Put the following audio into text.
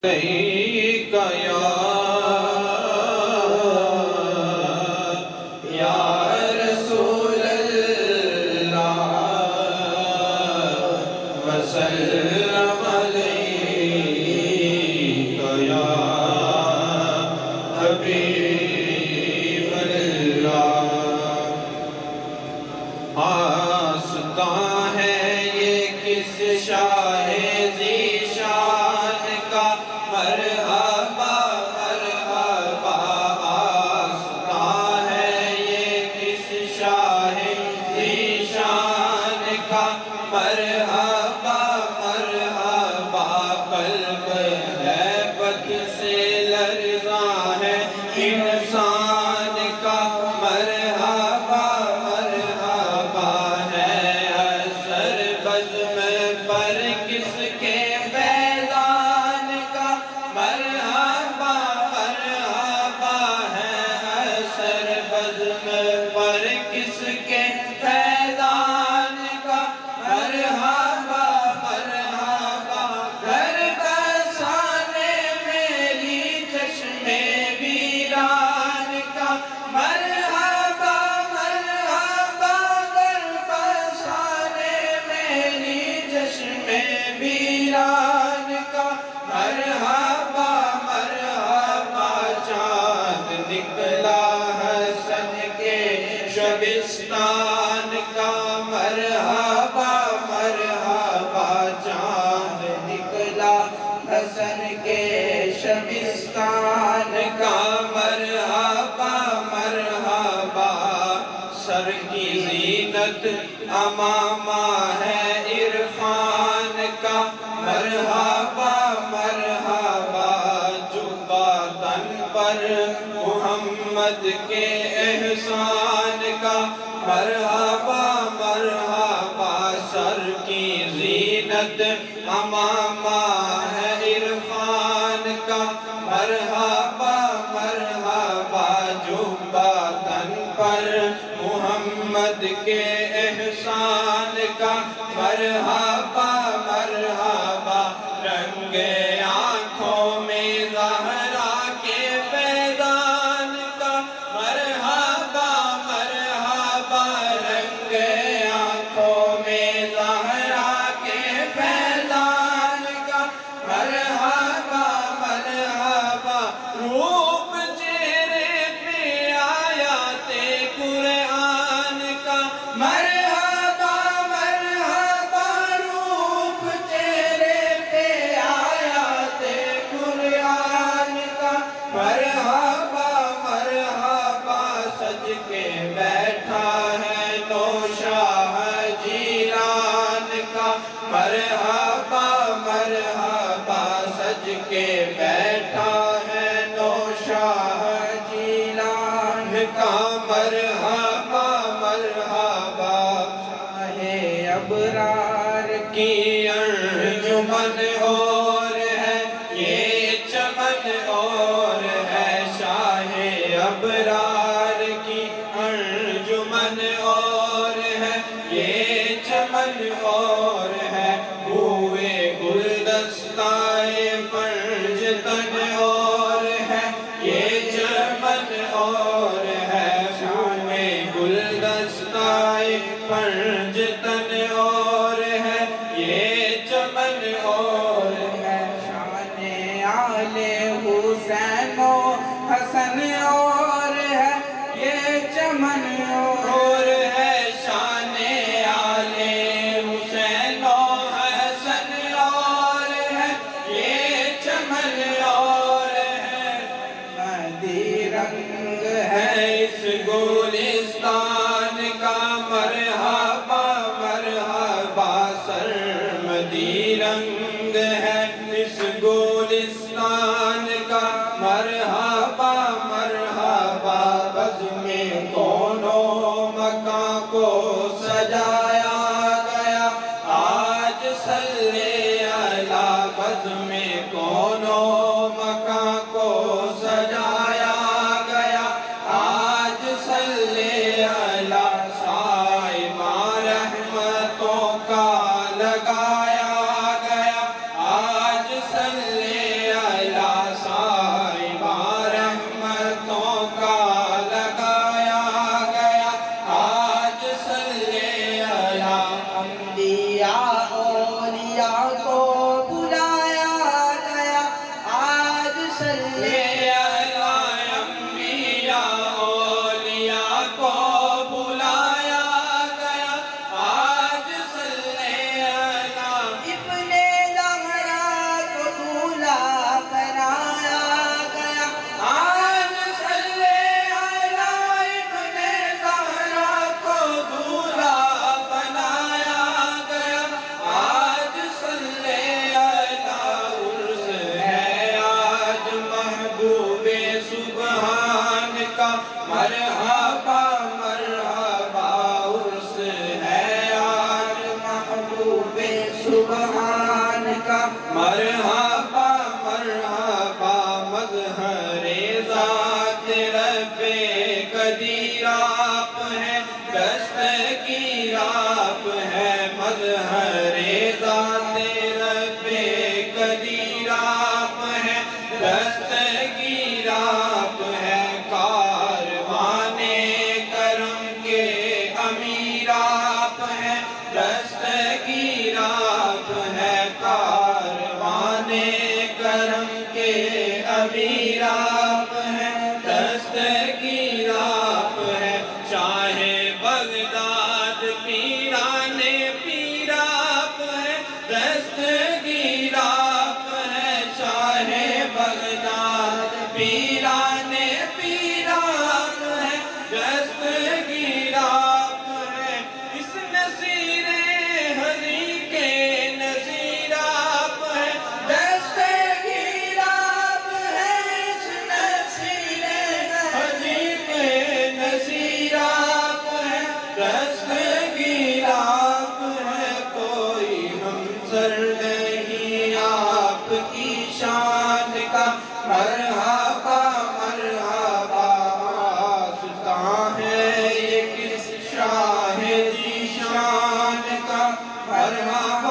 علیک یا رسول اللہ وسلم علیک یا حبیب اللہ۔ آستاں ہے یہ کس شاہ ذیشان کا، مرحبا مرحبا۔ آستاں ہے یہ کس شاہ ذیشان کا، مرحبا مرحبا۔ قلب ہیبت سے لرزاں ہے انسان کا، مرحبا مرحبا۔ ہے اثر بزم پر کس کے فیضان کا، مرحبا مرحبا۔ ہے اثر بزم پر کس کے فیضان کا، مرحبا مرحبا۔ گھر بسانے میری چشم ویران کا، مرحبا مرحبا۔ گھر بسانے میری چشم ویران کا، مرحبا مرحبا۔ چاند نکلا حسن کے شبستان کا، مرحبا مرحبا۔ چاند نکلا حسن کے شبستان کا، مرحبا مرحبا۔ سر کی زینت امامہ ہے عرفان کا، مرحبا مرحبا۔ جبہ تن پر محمد کے احسان کا، مرحبا مرحبا۔ سر کی زینت امامہ ہے عرفان کا، مرحبا مرحبا۔ جبہ تن پر محمد کے احسان کا، مرحبا مرحبا۔ رنگ آنکھوں میں زہرا کے فیضان کا، مرحبا مرحبا۔ رنگ آنکھوں میں زہرا کے فیضان کا، مرحبا مرحبا۔ روپ چہرے پہ آیات قرآن کا، مرحبا مرحبا۔ روپ چہرے پہ آیات قرآن کا، مرحبا مرحبا۔ سج کے بیٹھا ہے نوشاہ جیلان کا، مرحبا مرحبا۔ سج کے بیٹھا ہے نوشاہ جیلان کا، مرحبا مرحبا۔ شاہ ابرار کی انجمن اور ہے یہ چمن اور ہے، شاہ ابرار کی انجمن اور ہے یہ چمن اور ہے۔ ہوئے گلدستائے پنجتن اور ہے یہ چمن اور ہے۔ ہوئے گلدستائے پنجتن اور ہے یہ چمن اور ہے۔ شان آل حسین و حسن اور ہے یہ چمن اور ہے۔ شان آل حسین و حسن اور ہے یہ چمن اور ہے۔ مہدی رنگ ہے اس گلستان کا، مرحبا مرحبا۔ سرمدی رنگ ہے اس گلستان کا، مرحبا مرحبا۔ بزم کونوں مکاں کو سجایا گیا آج صلی علی۔ بزم کونوں مکاں کو سجایا گیا آج صلی علی۔ سائمہ رحمتوں کا لگایا گیا آج صلی امیر آپ ہیں، دستگیر آپ ہیں، شاہ بغداد پیران پیر آپ ہیں، دستگیر آپ ہیں، شاہ بغداد پیران پیر آپ ہیں، دستگیر آپ ہیں، اس نصیر ہری کے نصیر آپ ہیں، دستگیر آپ ہیں، اس نصیر ہری کے نصیر آپ ہیں، دستگیر آپ ہیں، کوئی ہمسر نہیں آپ کی شان کا، مرحبا مرحبا آستان ہے یہ کس شاہ ذی شان کا، مرحبا